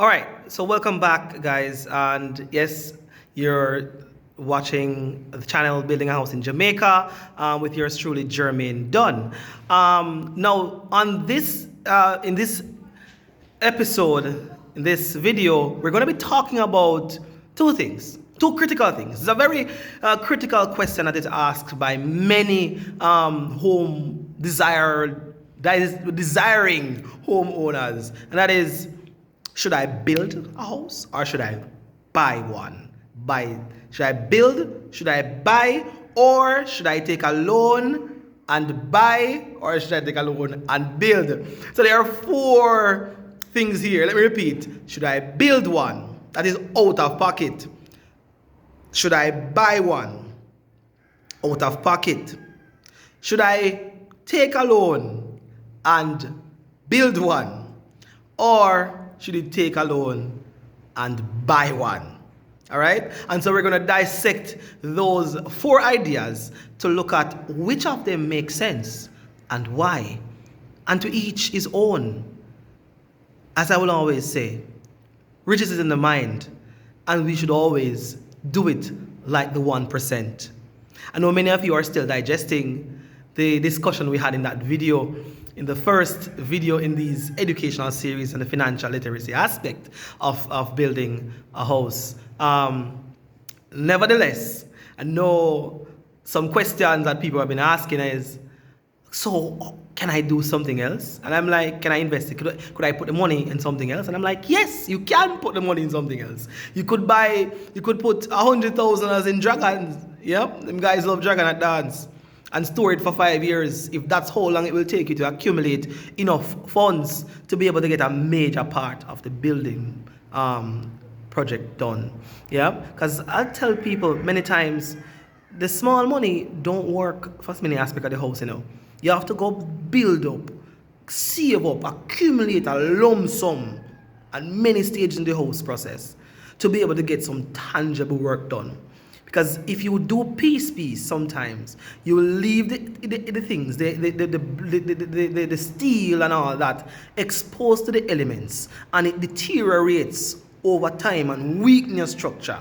All right, so welcome back, guys. And yes, you're watching the channel Building a House in Jamaica with yours truly, Jermaine Dunn. Now, on this, in this episode, in this video, we're going to be talking about two thing two critical things. It's a very critical question that is asked by many desiring homeowners, and that is, should I build a house or should I buy one? Should I build? Should I buy? Or should I take a loan and buy? Or should I take a loan and build? So there are four things here. Let me repeat. Should I build one? That is out of pocket. Should I buy one? Out of pocket. Should I take a loan and build one? Or should you take a loan and buy one? All right? And so we're going to dissect those four ideas to look at which of them make sense and why. And to each his own. As I will always say, riches is in the mind, and we should always do it like the 1%. I know many of you are still digesting the discussion we had in that video, in the first video in these educational series and the financial literacy aspect of building a house. Nevertheless, I know some questions that people have been asking is, so can I do something else? And I'm like, can I invest it? Could I put the money in something else? And I'm like, yes, you can put the money in something else. You could put 100,000 in dragons. Yep, them guys love dragon at dance. And store it for 5 years, if that's how long it will take you to accumulate enough funds to be able to get a major part of the building project done. Yeah, because I tell people many times, the small money don't work for many aspects of the house, You have to go build up, save up, accumulate a lump sum at many stages in the house process to be able to get some tangible work done. Because if you do piece, sometimes you will leave the things, the steel and all that exposed to the elements, and it deteriorates over time and weakens your structure.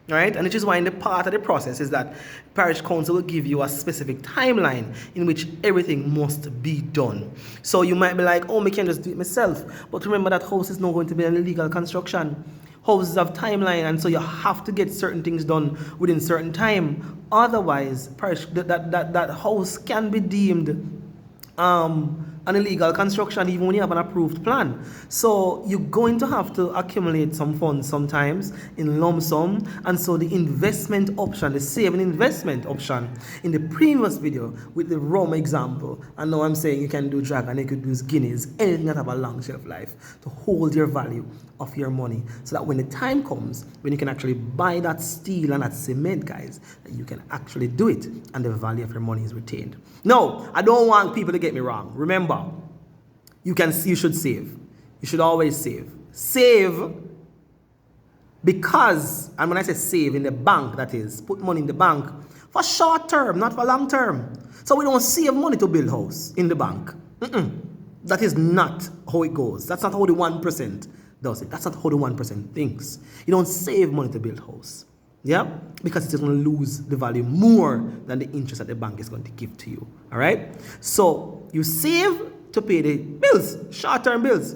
Right? And which is why in the part of the process is that parish council will give you a specific timeline in which everything must be done. So you might be like, oh, I can just do it myself. But remember that house is not going to be an illegal construction. Houses have timeline, and so you have to get certain things done within certain time. Otherwise, parish, that house can be deemed an illegal construction even when you have an approved plan. So you're going to have to accumulate some funds sometimes in lump sum, and so the investment option, the saving investment option in the previous video with the rum example, and now I'm saying you can do dragon, you could use guineas, anything that have a long shelf life to hold your value of your money, so that when the time comes when you can actually buy that steel and that cement, guys, that you can actually do it and the value of your money is retained. No, I don't want people to get me wrong. Remember, you should save. You should always save. Save because, and when I say save in the bank, that is, put money in the bank for short term, not for long term. So we don't save money to build house in the bank. That is not how it goes. That's not how the 1% does it. That's not how the 1% thinks. You don't save money to build house. Yeah? Because it's going to lose the value more than the interest that the bank is going to give to you. All right? So you save to pay the bills, short-term bills.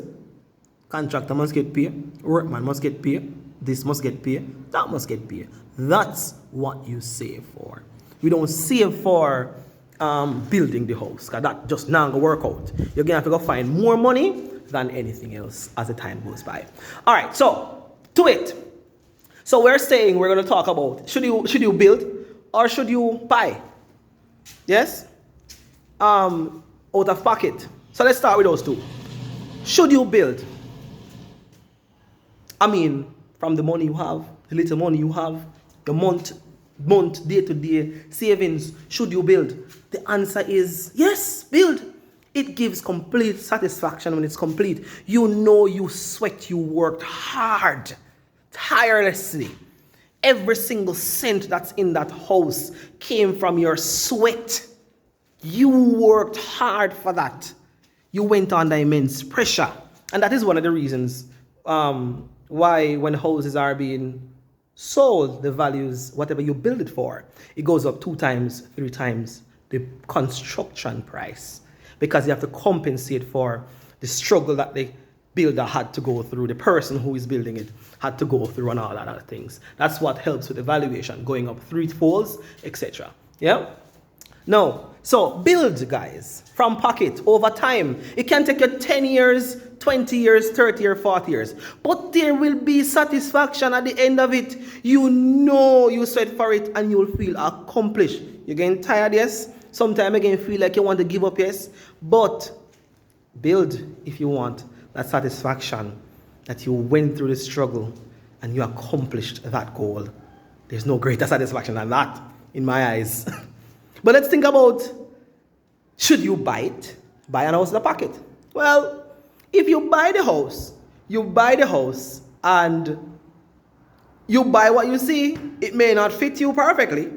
Contractor must get paid. Workman must get paid. This must get paid. That must get paid. That's what you save for. We don't save for building the house, because that just not going to work out. You're going to have to go find more money than anything else as the time goes by. All right, so to it. So we're going to talk about, should you build or should you buy? Yes? Out of pocket. So let's start with those two. Should you build? I mean, from the money you have, the little money you have, the month, day-to-day savings, should you build? The answer is yes, build. It gives complete satisfaction when it's complete. You know you sweat, you worked hard, tirelessly. Every single cent that's in that house came from your sweat. You worked hard for that. You went under immense pressure. And that is one of the reasons why when houses are being sold, the values, whatever you build it for, it goes up 2 times, 3 times the construction price, because you have to compensate for the struggle that the builder had to go through, the person who is building it had to go through, and all that other things. That's what helps with the valuation going up 3 folds, etc. Yeah. No, so build, guys, from pocket over time. It can take you 10 years, 20 years, 30 or 40 years. But there will be satisfaction at the end of it. You know you sweat for it and you'll feel accomplished. You're getting tired, yes? Sometimes again feel like you want to give up, yes? But build if you want that satisfaction that you went through the struggle and you accomplished that goal. There's no greater satisfaction than that in my eyes. But let's think about, should you buy it? Buy an house in the pocket. Well, if you buy the house and you buy what you see, it may not fit you perfectly,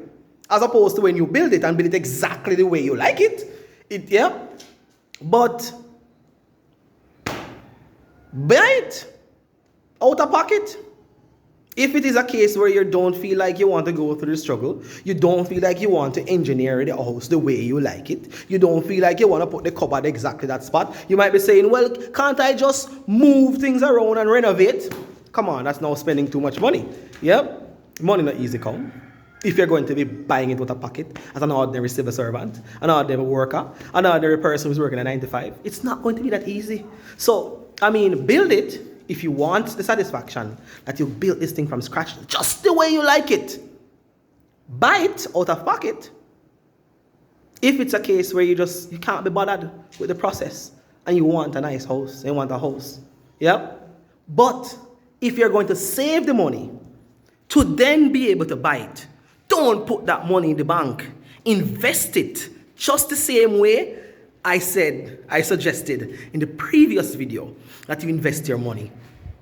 as opposed to when you build it and build it exactly the way you like it. Yeah. But buy it out of pocket. If it is a case where you don't feel like you want to go through the struggle, you don't feel like you want to engineer the house the way you like it, you don't feel like you want to put the cupboard exactly that spot, you might be saying, well, can't I just move things around and renovate? Come on, that's now spending too much money. Yep, money not easy come. If you're going to be buying it with a pocket as an ordinary civil servant, an ordinary worker, an ordinary person who's working at 9 to 5, it's not going to be that easy. So, I mean, build it if you want the satisfaction that you built this thing from scratch just the way you like it. Buy it out of pocket if it's a case where you can't be bothered with the process and you want a nice house, you want a house. Yep. But if you're going to save the money to then be able to buy it, don't put that money in the bank. Invest it just the same way I suggested in the previous video that you invest your money.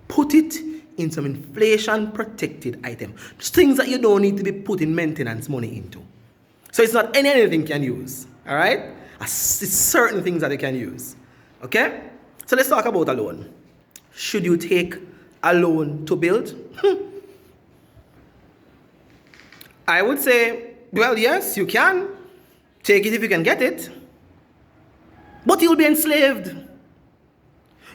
Put it in some inflation-protected item. Just things that you don't need to be putting maintenance money into. So it's not anything you can use, all right? It's certain things that you can use, okay? So let's talk about a loan. Should you take a loan to build? I would say, well, yes, you can. Take it if you can get it. But you'll be enslaved.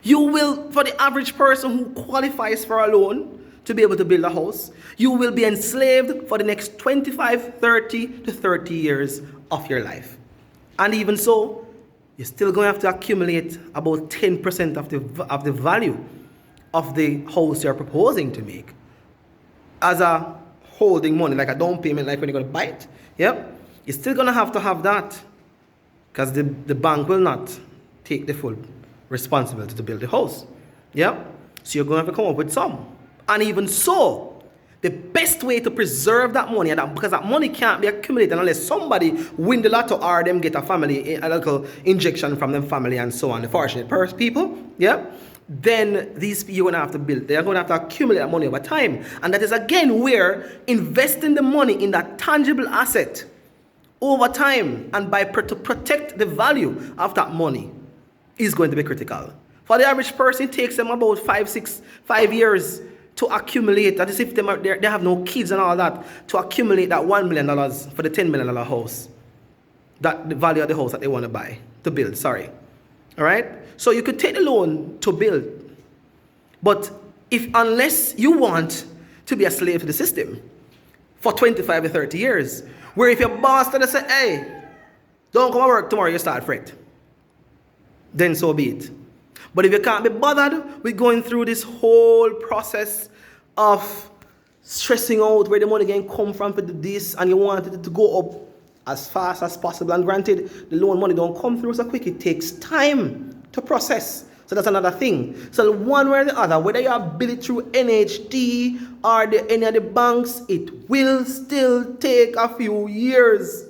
You will, for the average person who qualifies for a loan to be able to build a house, you will be enslaved for the next 25, 30 to 30 years of your life. And even so, you're still going to have to accumulate about 10% of the value of the house you're proposing to make as a holding money, like a down payment, like when you're going to buy it. Yep. You're still going to have that, because the bank will not take the full responsibility to build the house. Yeah? So you're going to have to come up with some. And even so, the best way to preserve that money, because that money can't be accumulated unless somebody win the lotto or them get a little injection from them family and so on, the fortunate people, yeah? Then these people, you're going to have to build. They're going to have to accumulate that money over time. And that is again where investing the money in that tangible asset over time and to protect the value of that money is going to be critical. For the average person, it takes them about 5 years to accumulate. That is if they have no kids and all that, to accumulate that $1 million for the $10 million house. That the value of the house that they want to buy, to build, sorry. All right? So you could take the loan to build. But unless you want to be a slave to the system for 25 to 30 years, where if your boss tell you, say, hey, don't come to work tomorrow, you start fret, then so be it. But if you can't be bothered with going through this whole process of stressing out where the money can come from for this, and you want it to go up as fast as possible, and granted, the loan money don't come through so quick, it takes time to process. So that's another thing. So one way or the other, whether you have built it through NHD or any of the banks, it will still take a few years.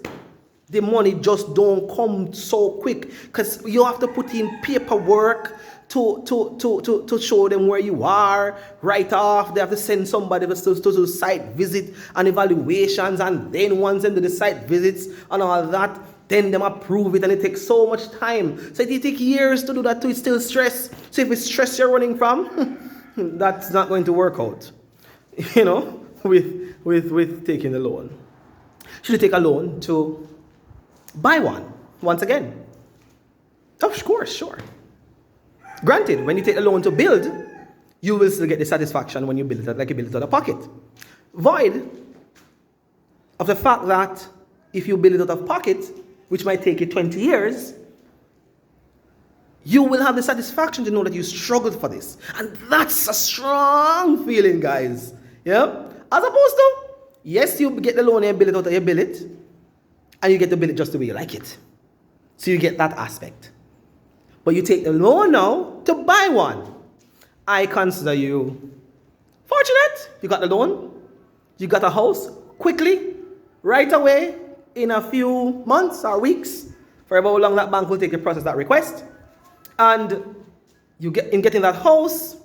The money just don't come so quick, because you have to put in paperwork to show them where you are, write off. They have to send somebody to do site visit and evaluations, and then once they do the site visits and all that, then them approve it, and it takes so much time. So it takes years to do that too. It's still stress. So if it's stress you're running from, that's not going to work out, you know, with taking the loan. Should you take a loan to buy one? Once again, of course, sure. Granted, when you take a loan to build, you will still get the satisfaction when you build it like you build it out of pocket. Void of the fact that if you build it out of pocket, which might take you 20 years, you will have the satisfaction to know that you struggled for this. And that's a strong feeling, guys. Yeah? As opposed to, yes, you get the loan and build it out, you build it, and you get to build it just the way you like it. So you get that aspect. But you take the loan now to buy one. I consider you fortunate. You got the loan. You got a house quickly, right away, in a few months or weeks, for how long that bank will take to process that request. And you get in getting that house,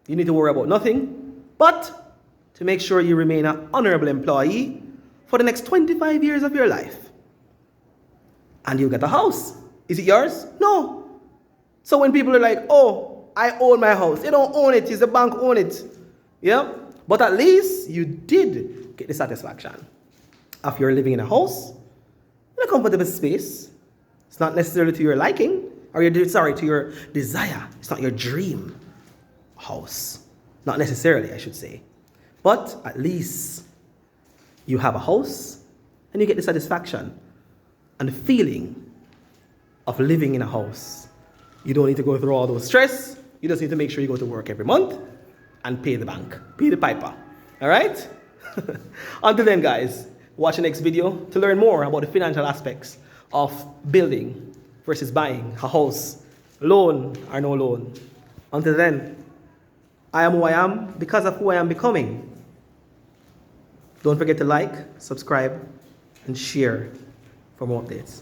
you need to worry about nothing but to make sure you remain an honorable employee for the next 25 years of your life. And you get a house. Is it yours? No. So when people are like, oh, I own my house, they don't own it, it's the bank own it. Yeah? But at least you did get the satisfaction of your living in a house, in a comfortable space. It's not necessarily to your liking, or to your desire. It's not your dream house. Not necessarily, I should say. But at least you have a house and you get the satisfaction and the feeling of living in a house. You don't need to go through all those stress. You just need to make sure you go to work every month and pay the bank, pay the piper. All right? Until then, guys, watch the next video to learn more about the financial aspects of building versus buying a house, loan or no loan. Until then, I am who I am because of who I am becoming. Don't forget to like, subscribe, and share for more updates.